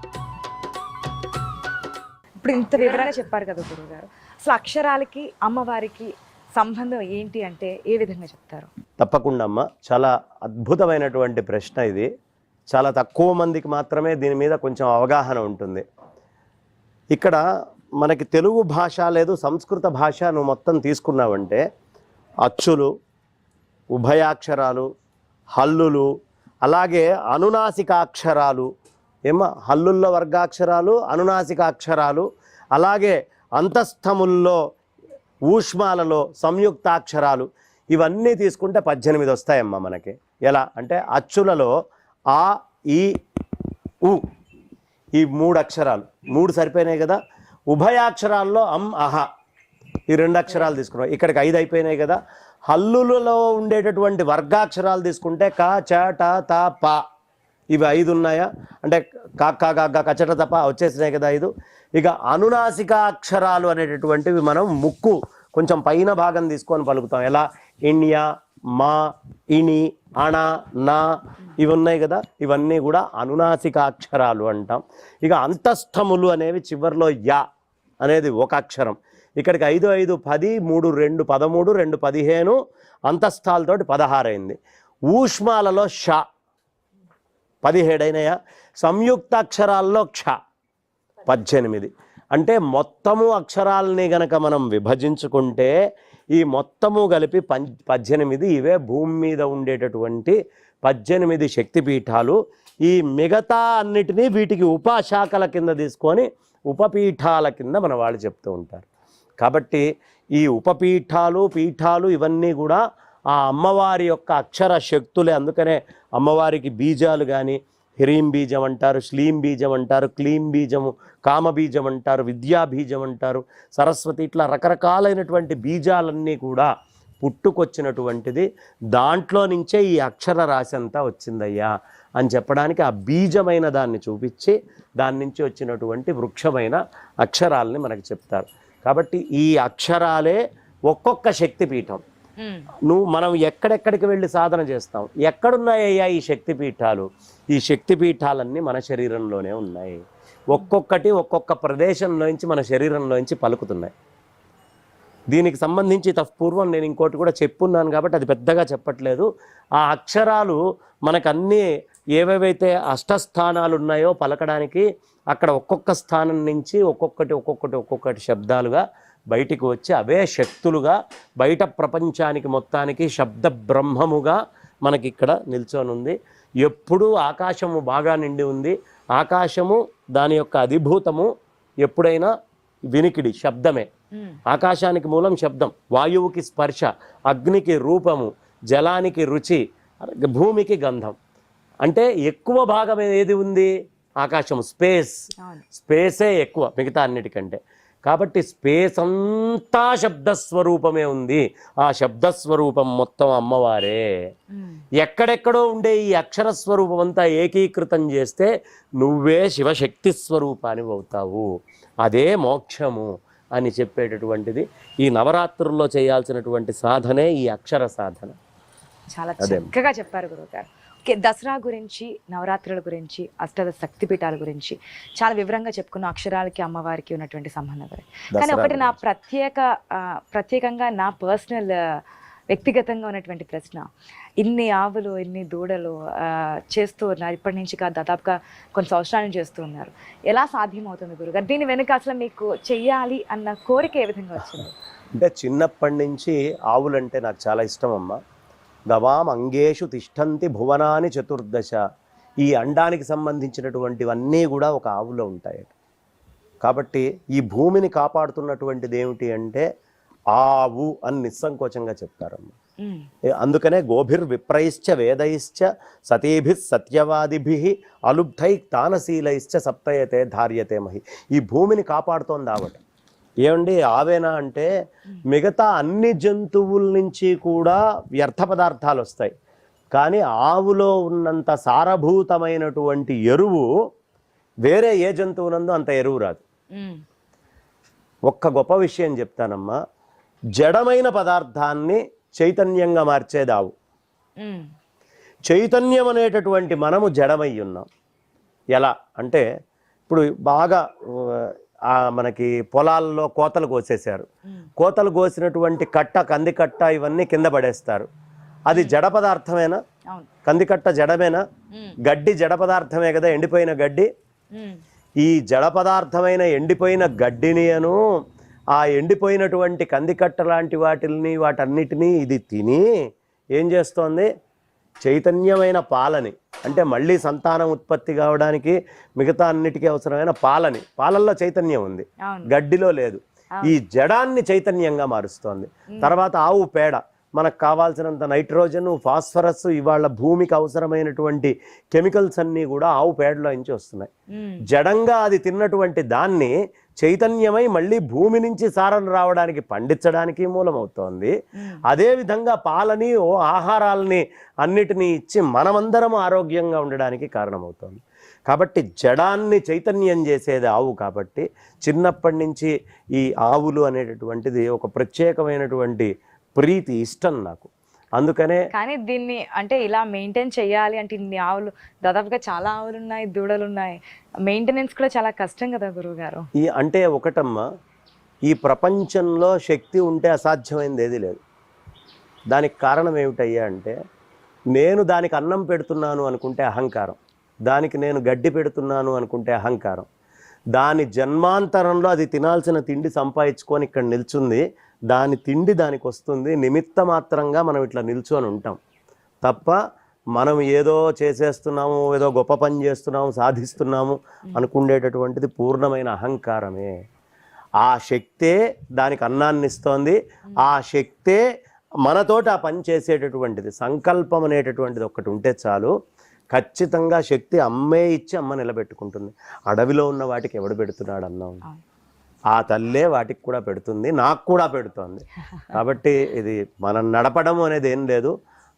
ఇప్పుడు ఇంత వివరంగా చెప్పారు కదా గురువుగారు, అసలు అక్షరాలకి అమ్మవారికి సంబంధం ఏంటి అంటే ఏ విధంగా చెప్తారు? తప్పకుండా అమ్మ, చాలా అద్భుతమైనటువంటి ప్రశ్న ఇది. చాలా తక్కువ మందికి మాత్రమే దీని మీద కొంచెం అవగాహన ఉంటుంది. ఇక్కడ మనకి తెలుగు భాష లేదు సంస్కృత భాష నువ్వు మొత్తం తీసుకున్నావంటే అచ్చులు, ఉభయాక్షరాలు, హల్లులు, అలాగే అనునాసికాక్షరాలు, హల్లుల్లో వర్గాక్షరాలు, అనునాసికాక్షరాలు, అలాగే అంతస్థముల్లో ఊష్మాలలో సంయుక్తాక్షరాలు, ఇవన్నీ తీసుకుంటే 18 వస్తాయమ్మా మనకి. ఎలా అంటే అచ్చులలో ఆ, ఈ, ఉ, ఈ 3 అక్షరాలు, 3 సరిపోయినాయి కదా. ఉభయాక్షరాల్లో అం, అహ, ఈ 2 అక్షరాలు తీసుకున్నాం, ఇక్కడికి 5 అయిపోయినాయి కదా. హల్లులలో ఉండేటటువంటి వర్గాక్షరాలు తీసుకుంటే క, చ, ట, త, ప, ఇవి 5 ఉన్నాయా అంటే కాక్క కాక్క కచట తప వచ్చేసినాయి కదా 5. ఇక అనునాసిక అక్షరాలు అనేటటువంటివి మనం ముక్కు కొంచెం పైన భాగం తీసుకొని పలుకుతాం. ఎలా ఇణ్య, మా, ఇణి, అణ, నా, ఇవి ఉన్నాయి కదా, ఇవన్నీ కూడా అనునాసిక అక్షరాలు అంటాం. ఇక అంతస్థములు అనేవి చివరిలో యా అనేది ఒక అక్షరం. ఇక్కడికి 5, 5, 10, 3, 2, 13, 2, 15 అంతస్థాలతోటి 16 అయింది. ఊష్మాలలో ష 17 అయినాయా. సంయుక్త అక్షరాల్లో క్ష 18. అంటే మొత్తము అక్షరాలని గనక మనం విభజించుకుంటే ఈ మొత్తము కలిపి 18. ఇవే భూమి మీద ఉండేటటువంటి 18 శక్తిపీఠాలు. ఈ మిగతా అన్నిటినీ వీటికి ఉపశాఖల కింద తీసుకొని ఉపపీఠాల కింద మన వాళ్ళు చెప్తూ ఉంటారు. కాబట్టి ఈ ఉపపీఠాలు పీఠాలు ఇవన్నీ కూడా ఆ అమ్మవారి యొక్క అక్షర శక్తులే. అందుకనే అమ్మవారికి బీజాలు కానీ హ్రీం బీజం అంటారు, శ్లీం బీజం అంటారు, క్లీం బీజము, కామ బీజం అంటారు, విద్యా బీజం అంటారు, సరస్వతి, ఇట్లా రకరకాలైనటువంటి బీజాలన్నీ కూడా పుట్టుకొచ్చినటువంటిది. దాంట్లో నుంచే ఈ అక్షర రాశి అంతా వచ్చిందయ్యా అని చెప్పడానికి ఆ బీజమైన దాన్ని చూపించి దాని నుంచి వచ్చినటువంటి వృక్షమైన అక్షరాలని మనకు చెప్తారు. కాబట్టి ఈ అక్షరాలే ఒక్కొక్క శక్తిపీఠం. మనం ఎక్కడెక్కడికి వెళ్ళి సాధన చేస్తాం, ఎక్కడున్నాయ్యా ఈ శక్తిపీఠాలు? ఈ శక్తిపీఠాలన్నీ మన శరీరంలోనే ఉన్నాయి. ఒక్కొక్కటి ఒక్కొక్క ప్రదేశంలోంచి మన శరీరంలోంచి పలుకుతున్నాయి. దీనికి సంబంధించి పూర్వం నేను ఇంకోటి కూడా చెప్పున్నాను కాబట్టి అది పెద్దగా చెప్పట్లేదు. ఆ అక్షరాలు మనకన్నీ ఏవేవైతే అష్టస్థానాలు ఉన్నాయో పలకడానికి, అక్కడ ఒక్కొక్క స్థానం నుంచి ఒక్కొక్కటి శబ్దాలుగా బయటికి వచ్చి అవే శక్తులుగా బయట ప్రపంచానికి మొత్తానికి శబ్ద బ్రహ్మముగా మనకి ఇక్కడ నిల్చొని ఉంది. ఎప్పుడూ ఆకాశము బాగా నిండి ఉంది. ఆకాశము దాని యొక్క అధిభూతము ఎప్పుడైనా వినికిడి శబ్దమే. ఆకాశానికి మూలం శబ్దం, వాయువుకి స్పర్శ, అగ్నికి రూపము, జలానికి రుచి, భూమికి గంధం. అంటే ఎక్కువ భాగం ఏది ఉంది? ఆకాశం, స్పేసే ఎక్కువ మిగతా అన్నిటికంటే. కాబట్టి స్పేస్ అంతా శబ్దస్వరూపమే ఉంది. ఆ శబ్దస్వరూపం మొత్తం అమ్మవారే. ఎక్కడెక్కడో ఉండే ఈ అక్షర స్వరూపం అంతా ఏకీకృతం చేస్తే నువ్వే శివశక్తి స్వరూపాన్ని అవుతావు. అదే మోక్షము అని చెప్పేటటువంటిది ఈ నవరాత్రుల్లో చేయాల్సినటువంటి సాధనే ఈ అక్షర సాధన. చాలా చక్కగా చెప్పారు గురువుగారు. ఓకే, దసరా గురించి, నవరాత్రుల గురించి, అష్టాదశ శక్తిపీఠాల గురించి చాలా వివరంగా చెప్పుకున్న అక్షరాలకి అమ్మవారికి ఉన్నటువంటి సంబంధం. కానీ ఒకటి నా ప్రత్యేకంగా నా పర్సనల్ వ్యక్తిగతంగా ఉన్నటువంటి ప్రశ్న, ఇన్ని ఆవులు ఇన్ని దూడలు చేస్తూ ఉన్నారు, ఇప్పటి నుంచి దాదాపుగా కొన్ని సంవత్సరాలు చేస్తూ ఉన్నారు, ఎలా సాధ్యమవుతుంది గురుగారు? దీని వెనుక అసలు మీకు చెయ్యాలి అన్న కోరిక ఏ విధంగా వచ్చింది? అంటే చిన్నప్పటి నుంచి ఆవులంటే నాకు చాలా ఇష్టం అమ్మ. గవాం అంగేషు తిష్టంతి భువనాని చతుర్దశ. ఈ అండానికి సంబంధించినటువంటివన్నీ కూడా ఒక ఆవులో ఉంటాయి. కాబట్టి ఈ భూమిని కాపాడుతున్నటువంటిది ఏమిటి అంటే ఆవు అని నిస్సంకోచంగా చెప్తారమ్మ. అందుకనే గోభిర్ విప్రైశ్చ వేదైశ్చ సతీభి సత్యవాదిభి అలుబ్ధై తానశీలైశ్చ సప్తయతే ధార్యతే మహి. ఈ భూమిని కాపాడుతోంది ఆవట. ఏమండి ఆవేనా అంటే మిగతా అన్ని జంతువుల నుంచి కూడా వ్యర్థ పదార్థాలు వస్తాయి, కానీ ఆవులో ఉన్నంత సారభూతమైనటువంటి ఎరువు వేరే ఏ జంతువునందు అంత ఎరువు రాదు. ఒక్క గొప్ప విషయం చెప్తానమ్మా, జడమైన పదార్థాన్ని చైతన్యంగా మార్చేది ఆవు. చైతన్యం అనేటటువంటి మనము జడమై ఉన్నాం. ఎలా అంటే ఇప్పుడు బాగా మనకి పొలాల్లో కోతలు కోసేశారు. కోతలు కోసినటువంటి కట్ట, కందికట్ట ఇవన్నీ కింద పడేస్తారు. అది జడ పదార్థమేనా? కందికట్ట జడమేనా? గడ్డి జడ పదార్థమే కదా, ఎండిపోయిన గడ్డి. ఈ జడ పదార్థమైన ఎండిపోయిన గడ్డినియను ఆ ఎండిపోయినటువంటి కందికట్ట లాంటి వాటన్నిటినీ ఇది తిని ఏం చేస్తోంది? చైతన్యమైన పాలని, అంటే మళ్ళీ సంతానం ఉత్పత్తి కావడానికి మిగతా అన్నిటికీ అవసరమైన పాలల్లో చైతన్యం ఉంది, గడ్డిలో లేదు. ఈ జడాన్ని చైతన్యంగా మారుస్తోంది. తర్వాత ఆవు పేడ, మనకు కావాల్సినంత నైట్రోజన్, ఫాస్ఫరస్, ఇవాళ భూమికి అవసరమైనటువంటి కెమికల్స్ అన్నీ కూడా ఆవు పేడలో నుంచి వస్తున్నాయి. జడంగా అది తిన్నటువంటి దాన్ని చైతన్యమై మళ్ళీ భూమి నుంచి సారం రావడానికి, పండించడానికి మూలమవుతోంది. అదేవిధంగా పాలని, ఆహారాలని అన్నిటినీ ఇచ్చి మనమందరం ఆరోగ్యంగా ఉండడానికి కారణమవుతోంది. కాబట్టి జడాన్ని చైతన్యం చేసేది ఆవు. కాబట్టి చిన్నప్పటి నుంచి ఈ ఆవులు అనేటటువంటిది ఒక ప్రత్యేకమైనటువంటి ప్రీతి, ఇష్టం నాకు. అందుకనే కానీ దీన్ని అంటే ఇలా మెయింటైన్ చేయాలి అంటే ఇన్ని ఆవులు, దాదాపుగా చాలా ఆవులు ఉన్నాయి, దూడలు ఉన్నాయి, మెయింటెనెన్స్ కూడా చాలా కష్టం కదా గురువుగారు. ఈ అంటే ఒకటమ్మా, ఈ ప్రపంచంలో శక్తి ఉంటే అసాధ్యమైనది ఏది లేదు. దానికి కారణం ఏమిటయ్యా అంటే, నేను దానికి అన్నం పెడుతున్నాను అనుకుంటే అహంకారం, దానికి నేను గడ్డి పెడుతున్నాను అనుకుంటే అహంకారం. దాని జన్మాంతరంలో అది తినాల్సిన తిండి సంపాదించుకొని ఇక్కడ నిల్చుంది, దాని తిండి దానికి వస్తుంది, నిమిత్త మాత్రంగా మనం ఇట్లా నిల్చొని ఉంటాం తప్ప మనం ఏదో చేసేస్తున్నాము, ఏదో గొప్ప పని చేస్తున్నాము, సాధిస్తున్నాము అనుకునేటటువంటిది పూర్ణమైన అహంకారమే. ఆ శక్తే దానికి అన్నాన్ని ఇస్తోంది, ఆ శక్తే మనతోటి ఆ పని చేసేటటువంటిది. సంకల్పం అనేటటువంటిది ఒకటి ఉంటే చాలు, ఖచ్చితంగా శక్తి అమ్మే ఇచ్చి అమ్మ నిలబెట్టుకుంటుంది. అడవిలో ఉన్న వాటికి ఎవడు పెడుతున్నాడు అన్నం? ఆ తల్లే వాటికి కూడా పెడుతుంది, నాకు కూడా పెడుతోంది. కాబట్టి ఇది మనం నడపడం అనేది ఏం లేదు,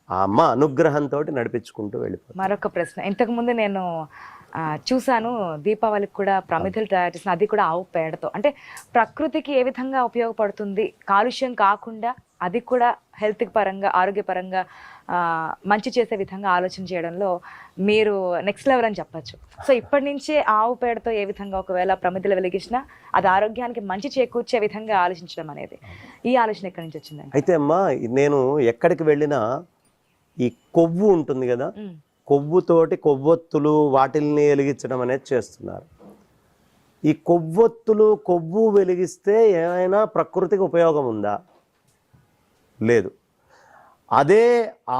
ఆ అమ్మ అనుగ్రహంతో నడిపించుకుంటూ వెళ్ళిపోతుంది. మరొక ప్రశ్న, ఇంతకుముందు నేను చూశాను దీపావళికి కూడా ప్రమిదలు తయారు చేసిన, అది కూడా ఆవు పేడతో. అంటే ప్రకృతికి ఏ విధంగా ఉపయోగపడుతుంది, కాలుష్యం కాకుండా అది కూడా హెల్త్ పరంగా ఆరోగ్యపరంగా మంచి చేసే విధంగా ఆలోచన చేయడంలో మీరు నెక్స్ట్ లెవెల్ అని చెప్పచ్చు. సో ఇప్పటి నుంచే ఆవు పేడతో ఏ విధంగా ఒకవేళ ప్రమిదలు వెలిగించినా అది ఆరోగ్యానికి మంచి చేకూర్చే విధంగా ఆలోచించడం అనేది, ఈ ఆలోచన ఎక్కడి నుంచి వచ్చిందండి? అయితే అమ్మా, నేను ఎక్కడికి వెళ్ళినా ఈ కొవ్వు ఉంటుంది కదా, కొవ్వుతోటి కొవ్వొత్తులు వాటిల్ని వెలిగించడం అనేది చేస్తున్నారు. ఈ కొవ్వు వెలిగిస్తే ఏమైనా ప్రకృతికి ఉపయోగం ఉందా? లేదు. అదే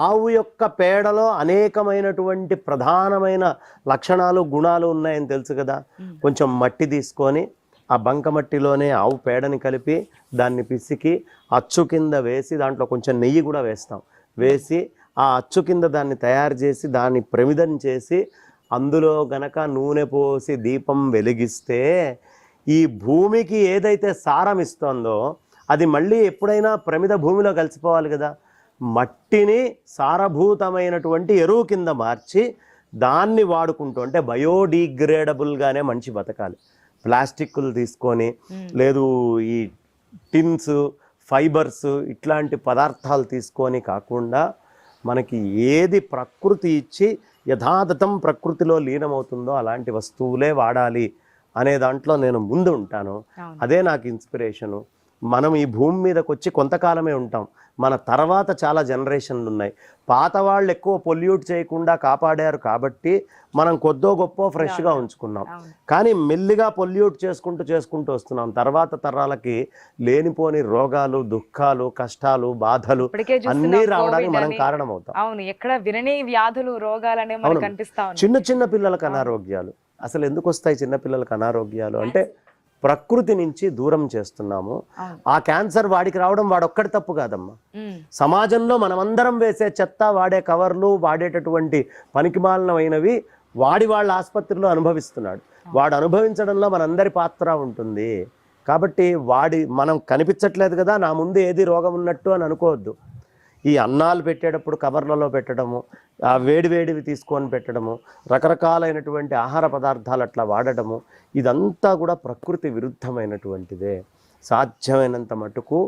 ఆవు యొక్క పేడలో అనేకమైనటువంటి ప్రధానమైన లక్షణాలు గుణాలు ఉన్నాయని తెలుసు కదా. కొంచెం మట్టి తీసుకొని ఆ బంకమట్టిలోనే ఆవు పేడని కలిపి దాన్ని పిసికి అచ్చు కింద వేసి దాంట్లో కొంచెం నెయ్యి కూడా వేస్తాం, వేసి ఆ అచ్చు కింద దాన్ని తయారు చేసి దాన్ని ప్రమిదం చేసి అందులో గనక నూనె పోసి దీపం వెలిగిస్తే ఈ భూమికి ఏదైతే సారం ఇస్తుందో అది మళ్ళీ ఎప్పుడైనా ప్రమిద భూమిలో కలిసిపోవాలి కదా. మట్టిని సారభూతమైనటువంటి ఎరువు కింద మార్చి దాన్ని వాడుకుంటూ, అంటే బయోడిగ్రేడబుల్గానే మనిషి బతకాలి. ప్లాస్టిక్లు తీసుకొని, లేదు ఈ టిన్స్, ఫైబర్స్ ఇట్లాంటి పదార్థాలు తీసుకొని కాకుండా మనకి ఏది ప్రకృతి ఇచ్చి యథాతథం ప్రకృతిలో లీనమవుతుందో అలాంటి వస్తువులే వాడాలి అనే దాంట్లో నేను ముందు ఉంటాను. అదే నాకు ఇన్స్పిరేషను. మనం ఈ భూమి మీదకి వచ్చి కొంతకాలమే ఉంటాం, మన తర్వాత చాలా జనరేషన్లు ఉన్నాయి. పాత వాళ్ళు ఎక్కువ పొల్యూట్ చేయకుండా కాపాడారు కాబట్టి మనం కొద్దో గొప్ప ఫ్రెష్గా ఉంచుకున్నాం. కానీ మెల్లిగా పొల్యూట్ చేసుకుంటూ వస్తున్నాం. తర్వాత తరాలకి లేనిపోని రోగాలు, దుఃఖాలు, కష్టాలు, బాధలు అన్నీ రావడానికి మనం కారణం అవుతాం. అవును, ఎక్కడ వినని వ్యాధులు, రోగాలనే మనకు కనిపిస్తా ఉన్నాయి. చిన్న పిల్లలకు అనారోగ్యాలు. అసలు ఎందుకు వస్తాయి చిన్నపిల్లలకు అనారోగ్యాలు అంటే ప్రకృతి నుంచి దూరం చేస్తున్నాము. ఆ క్యాన్సర్ వాడికి రావడం వాడొక్కడి తప్పు కాదమ్మా. సమాజంలో మనమందరం వేసే చెత్త, వాడే కవర్లు, వాడేటటువంటి పనికిమాలినమైనవి వాళ్ళ ఆసుపత్రిలో అనుభవిస్తున్నాడు. వాడు అనుభవించడంలో మనందరి పాత్ర ఉంటుంది. కాబట్టి మనం కనిపించట్లేదు కదా, నా ముందు ఏది రోగం ఉన్నట్టు అని అనుకోవద్దు. ఈ అన్నాలు పెట్టేటప్పుడు కవర్లలో పెట్టడము, ఆ వేడివేడివి తీసుకొని పెట్టడము, రకరకాలైనటువంటి ఆహార పదార్థాలు అట్లా వాడటము, ఇదంతా కూడా ప్రకృతి విరుద్ధమైనటువంటిదే. సాధ్యమైనంత మటుకు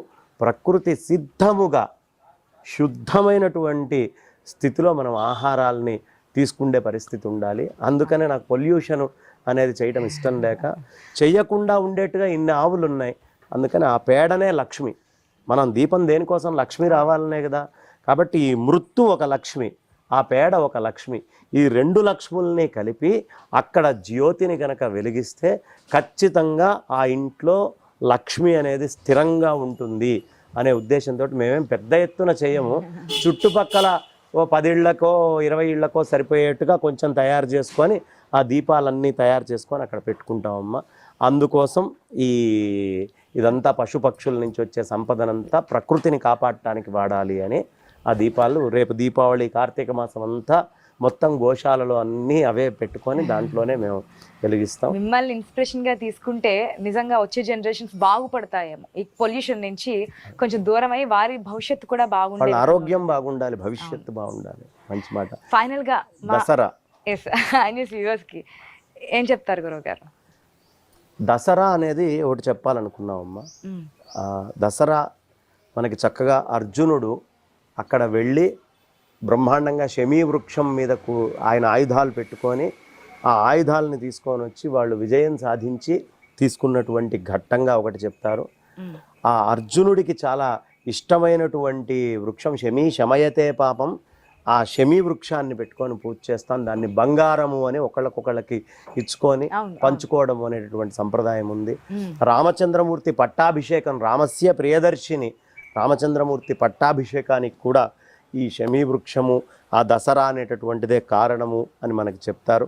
ప్రకృతి సిద్ధముగా శుద్ధమైనటువంటి స్థితిలో మనం ఆహారాల్ని తీసుకుండే పరిస్థితి ఉండాలి. అందుకనే నాకు పొల్యూషన్ అనేది చేయడం ఇష్టం లేక, చెయ్యకుండా ఉండేట్టుగా ఇన్ని ఆవులు ఉన్నాయి. అందుకని ఆ పేడనే లక్ష్మి. మనం దీపం దేనికోసం? లక్ష్మి రావాలనే కదా. కాబట్టి ఈ మృత్తు ఒక లక్ష్మి, ఆ పేడ ఒక లక్ష్మి. ఈ రెండు లక్ష్ముల్ని కలిపి అక్కడ జ్యోతిని కనుక వెలిగిస్తే ఖచ్చితంగా ఆ ఇంట్లో లక్ష్మి అనేది స్థిరంగా ఉంటుంది అనే ఉద్దేశంతో మేమేం పెద్ద ఎత్తున చేయము. చుట్టుపక్కల ఓ 10 ఇళ్లకో 20 ఇళ్లకో సరిపోయేట్టుగా కొంచెం తయారు చేసుకొని ఆ దీపాలన్నీ తయారు చేసుకొని అక్కడ పెట్టుకుంటామమ్మా. అందుకోసం ఇదంతా పశుపక్షుల నుంచి వచ్చే సంపదనంతా ప్రకృతిని కాపాడటానికి వాడాలి అని ఆ దీపాలు రేపు దీపావళి, కార్తీక మాసం అంతా మొత్తం గోశాలలో అన్నీ అవే పెట్టుకొని దాంట్లోనే మేము వెలిగిస్తాం. మిమ్మల్ని ఇన్స్పిరేషన్గా తీసుకుంటే నిజంగా వచ్చే జనరేషన్స్ బాగుపడతాయేమో. ఈ పొల్యూషన్ నుంచి కొంచెం దూరమై వారి భవిష్యత్తు కూడా బాగుండాలి, వాళ్ళ ఆరోగ్యం బాగుండాలి, భవిష్యత్తు బాగుండాలి. మంచి మాట. ఫైనల్గా దసరా వ్యూవర్స్కి ఏం చెప్తారు గురువు గారు? దసరా అనేది ఒకటి చెప్పాలనుకున్నామమ్మా. దసరా మనకి చక్కగా అర్జునుడు అక్కడ వెళ్ళి బ్రహ్మాండంగా శమీ వృక్షం మీదకు ఆయన ఆయుధాలు పెట్టుకొని ఆ ఆయుధాలని తీసుకొని వచ్చి వాళ్ళు విజయం సాధించి తీసుకున్నటువంటి ఘట్టంగా ఒకటి చెప్తారు. ఆ అర్జునుడికి చాలా ఇష్టమైనటువంటి వృక్షం శమయతే పాపం. ఆ శమీ వృక్షాన్ని పెట్టుకొని పూజ చేస్తాం. దాన్ని బంగారము అని ఒకళ్ళకొకళ్ళకి ఇచ్చుకొని పంచుకోవడం అనేటటువంటి సంప్రదాయం ఉంది. రామచంద్రమూర్తి పట్టాభిషేకం, రామస్య ప్రియదర్శిని రామచంద్రమూర్తి పట్టాభిషేకానికి కూడా ఈ శమీ వృక్షము ఆ దసరా అనేటటువంటిదే కారణము అని మనకి చెప్తారు.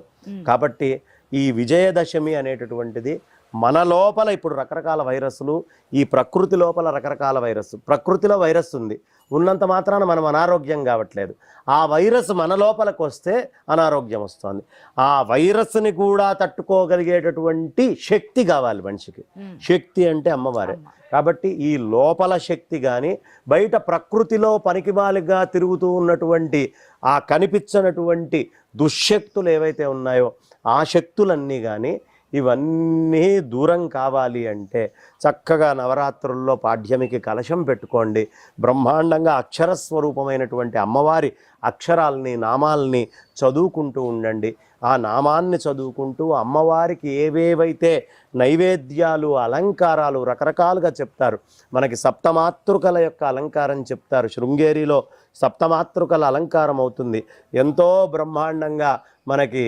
కాబట్టి ఈ విజయదశమి అనేటటువంటిది మన లోపల ఇప్పుడు రకరకాల వైరస్లు, ఈ ప్రకృతి లోపల రకరకాల ప్రకృతిలో వైరస్ ఉంది, ఉన్నంత మాత్రాన మనం అనారోగ్యం కావట్లేదు. ఆ వైరస్ మన లోపలికి వస్తే అనారోగ్యం వస్తుంది. ఆ వైరస్ని కూడా తట్టుకోగలిగేటటువంటి శక్తి కావాలి మనిషికి. శక్తి అంటే అమ్మవారే. కాబట్టి ఈ లోపల శక్తి కానీ బయట ప్రకృతిలో పనికిమాలిగా తిరుగుతూ ఉన్నటువంటి ఆ కనిపించనటువంటి దుశ్శక్తులు ఏవైతే ఉన్నాయో ఆ శక్తులన్నీ కానీ ఇవన్నీ దూరం కావాలి అంటే చక్కగా నవరాత్రుల్లో పాడ్యమికి కలశం పెట్టుకోండి. బ్రహ్మాండంగా అక్షరస్వరూపమైనటువంటి అమ్మవారి అక్షరాలని నామాల్ని చదువుకుంటూ ఉండండి. ఆ నామాన్ని చదువుకుంటూ అమ్మవారికి ఏవేవైతే నైవేద్యాలు అలంకారాలు రకరకాలుగా చెప్తారు. మనకి సప్తమాతృకల యొక్క అలంకారం చెప్తారు. శృంగేరిలో సప్తమాతృకల అలంకారం అవుతుంది. ఎంతో బ్రహ్మాండంగా మనకి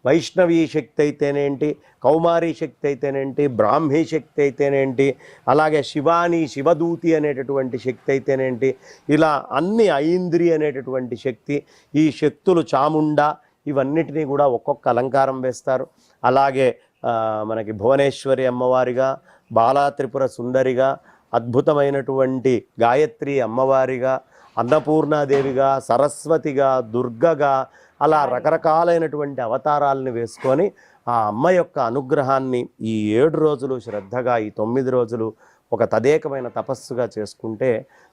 వైష్ణవీ శక్తి అయితేనేంటి, కౌమారీ శక్తి అయితేనేంటి, బ్రాహ్మీ శక్తి అయితేనేంటి, అలాగే శివాని శివదూతి అనేటటువంటి శక్తి అయితేనేంటి, ఇలా అన్ని ఐంద్రి అనేటటువంటి శక్తి, ఈ శక్తులు చాముండా ఇవన్నిటినీ కూడా ఒక్కొక్క అలంకారం వేస్తారు. అలాగే మనకి భువనేశ్వరి అమ్మవారిగా, బాలా త్రిపుర సుందరిగా, అద్భుతమైనటువంటి గాయత్రి అమ్మవారిగా, అన్నపూర్ణాదేవిగా, సరస్వతిగా, దుర్గగా, అలా రకరకాలైనటువంటి అవతారాలను వేసుకొని ఆ అమ్మ యొక్క అనుగ్రహాన్ని ఈ 7 రోజులు శ్రద్ధగా, ఈ 9 రోజులు ఒక తదేకమైన తపస్సుగా చేసుకుంటే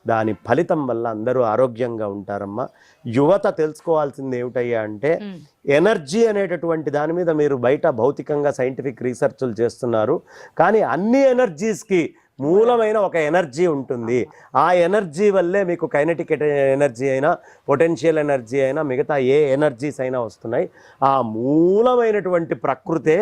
దాని ఫలితం వల్ల అందరూ ఆరోగ్యంగా ఉంటారమ్మా. యువత తెలుసుకోవాల్సింది ఏమిటయ్యా అంటే ఎనర్జీ అనేటటువంటి దాని మీద మీరు బయట భౌతికంగా సైంటిఫిక్ రీసెర్చ్లు చేస్తున్నారు, కానీ అన్ని ఎనర్జీస్కి మూలమైన ఒక ఎనర్జీ ఉంటుంది. ఆ ఎనర్జీ వల్లే మీకు కైనెటిక్ ఎనర్జీ అయినా, పొటెన్షియల్ ఎనర్జీ అయినా, మిగతా ఏ ఎనర్జీస్ అయినా వస్తున్నాయి. ఆ మూలమైనటువంటి ప్రకృతే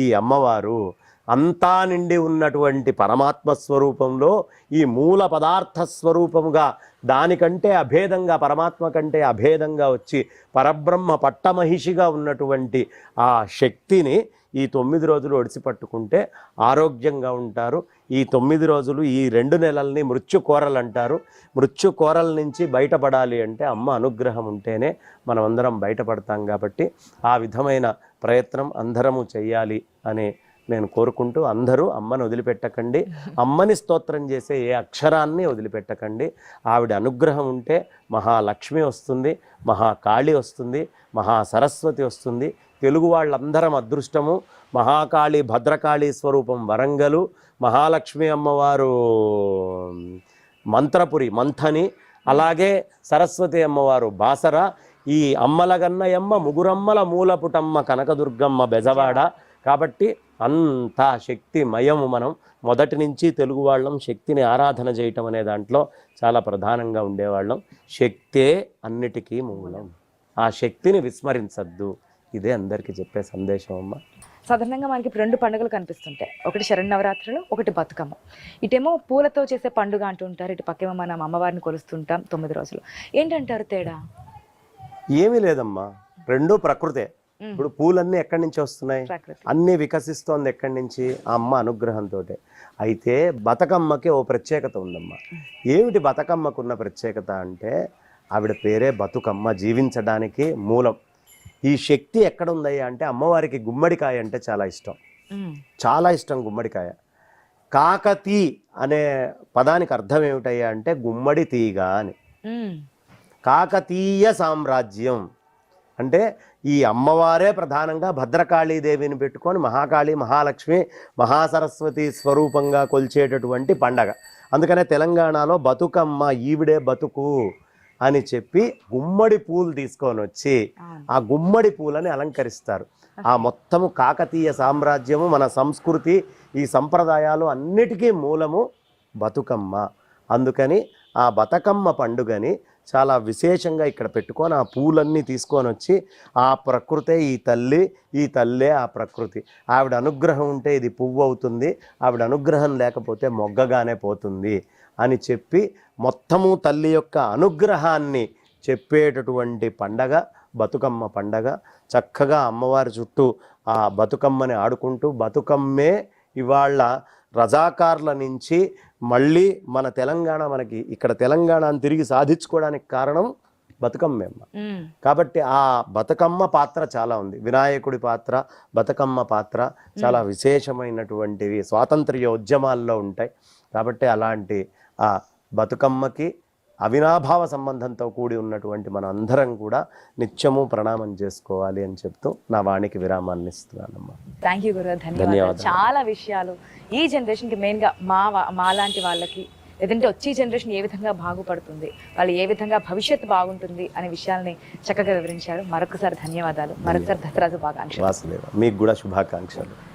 ఈ అమ్మవారు. అంతా నిండి ఉన్నటువంటి పరమాత్మ స్వరూపంలో ఈ మూల పదార్థ స్వరూపముగా దానికంటే అభేదంగా, పరమాత్మ కంటే అభేదంగా వచ్చి పరబ్రహ్మ పట్టమహిషిగా ఉన్నటువంటి ఆ శక్తిని ఈ 9 రోజులు ఒడిసిపట్టుకుంటే ఆరోగ్యంగా ఉంటారు. ఈ 9 రోజులు, ఈ 2 నెలల్ని మృత్యుకోరలు అంటారు. మృత్యుకోరల నుంచి బయటపడాలి అంటే అమ్మ అనుగ్రహం ఉంటేనే మనం అందరం బయటపడతాం. కాబట్టి ఆ విధమైన ప్రయత్నం అందరము చెయ్యాలి అని నేను కోరుకుంటూ, అందరూ అమ్మని వదిలిపెట్టకండి. అమ్మని స్తోత్రం చేసే ఏ అక్షరాన్ని వదిలిపెట్టకండి. ఆవిడ అనుగ్రహం ఉంటే మహాలక్ష్మి వస్తుంది, మహాకాళి వస్తుంది, మహాసరస్వతి వస్తుంది. తెలుగు వాళ్ళందరం అదృష్టము. మహాకాళి భద్రకాళి స్వరూపం వరంగలు, మహాలక్ష్మి అమ్మవారు మంత్రపురి మంథని, అలాగే సరస్వతి అమ్మవారు బాసర, ఈ అమ్మలగన్నయమ్మ ముగురమ్మల మూలపుటమ్మ కనకదుర్గమ్మ బెజవాడ. కాబట్టి అంతా శక్తిమయము. మనం మొదటి నుంచి తెలుగు వాళ్ళం శక్తిని ఆరాధన చేయటం అనే దాంట్లో చాలా ప్రధానంగా ఉండేవాళ్ళం. శక్తే అన్నిటికీ మూలం. ఆ శక్తిని విస్మరించద్దు. ఇదే అందరికీ చెప్పే సందేశం అమ్మ. సాధారణంగా మనకి 2 పండుగలు కనిపిస్తుంటాయి. ఒకటి శరన్నవరాత్రులు, ఒకటి బతుకమ్మ. ఇటేమో పూలతో చేసే పండుగ అంటుంటారు, ఇటు పక్కేమో మనం అమ్మవారిని కొలుస్తుంటాం 9 రోజులు. ఏంటంటారు తేడా? ఏమీ లేదమ్మా, 2 ప్రకృతే. ఇప్పుడు పూలన్నీ ఎక్కడి నుంచి వస్తున్నాయి? అన్నీ వికసిస్తోంది ఎక్కడి నుంచి? ఆ అమ్మ అనుగ్రహంతో. అయితే బతుకమ్మకి ఓ ప్రత్యేకత ఉందమ్మా. ఏమిటి బతుకమ్మకున్న ప్రత్యేకత అంటే ఆవిడ పేరే బతుకమ్మ, జీవించడానికి మూలం. ఈ శక్తి ఎక్కడ ఉందయ్యా అంటే అమ్మవారికి గుమ్మడికాయ అంటే చాలా ఇష్టం, చాలా ఇష్టం గుమ్మడికాయ. కాకతీ అనే పదానికి అర్థం ఏమిటయ్యా అంటే గుమ్మడి తీగ అని. కాకతీయ సామ్రాజ్యం అంటే ఈ అమ్మవారే ప్రధానంగా భద్రకాళీదేవిని పెట్టుకొని మహాకాళి, మహాలక్ష్మి, మహాసరస్వతి స్వరూపంగా కొలిచేటటువంటి పండగ. అందుకనే తెలంగాణలో బతుకమ్మ ఈవిడే బతుకు అని చెప్పి గుమ్మడి పూలు తీసుకొని వచ్చి ఆ గుమ్మడి పూలని అలంకరిస్తారు. ఆ మొత్తము కాకతీయ సామ్రాజ్యము, మన సంస్కృతి, ఈ సంప్రదాయాలు అన్నిటికీ మూలము బతుకమ్మ. అందుకని ఆ బతుకమ్మ పండుగని చాలా విశేషంగా ఇక్కడ పెట్టుకొని ఆ పూలన్నీ తీసుకొని వచ్చి ఆ ప్రకృతే ఈ తల్లి, ఈ తల్లే ఆ ప్రకృతి. ఆవిడ అనుగ్రహం ఉంటే ఇది పువ్వు అవుతుంది, ఆవిడ అనుగ్రహం లేకపోతే మొగ్గగానే పోతుంది అని చెప్పి మొత్తము తల్లి యొక్క అనుగ్రహాన్ని చెప్పేటటువంటి పండగ బతుకమ్మ పండగ. చక్కగా అమ్మవారి చుట్టూ ఆ బతుకమ్మని ఆడుకుంటూ, బతుకమ్మే ఇవాళ రజాకార్ల నుంచి మళ్ళీ మన తెలంగాణ మనకి ఇక్కడ తెలంగాణను తిరిగి సాధించుకోవడానికి కారణం బతుకమ్మే అమ్మ. మ్మ్. కాబట్టి ఆ బతుకమ్మ పాత్ర చాలా ఉంది. వినాయకుడి పాత్ర, బతుకమ్మ పాత్ర చాలా విశేషమైనటువంటివి స్వాతంత్ర్య ఉద్యమాల్లో ఉంటాయి. కాబట్టి అలాంటి ఆ బతుకమ్మకి అవినాభావ సంబంధంతో కూడి ఉన్నటువంటి మన అందరం కూడా నిత్యము ప్రణామం చేసుకోవాలి అని చెప్తూ నా వాణికి విరామాన్ని ఇస్తున్నానమ్మా. థ్యాంక్ యూ గురుగారు, ధన్యవాదాలు. ధన్యవాదాలు. చాలా విషయాలు ఈ జనరేషన్కి మెయిన్గా మాలాంటి వాళ్ళకి, లేదంటే వచ్చే జనరేషన్ ఏ విధంగా బాగుపడుతుంది, వాళ్ళు ఏ విధంగా భవిష్యత్తు బాగుంటుంది అనే విషయాల్ని చక్కగా వివరించారు. మరొకసారి ధన్యవాదాలు. మరొకసారి దసరా శుభాకాంక్షలు. వాసుదేవ, మీకు కూడా శుభాకాంక్షలు.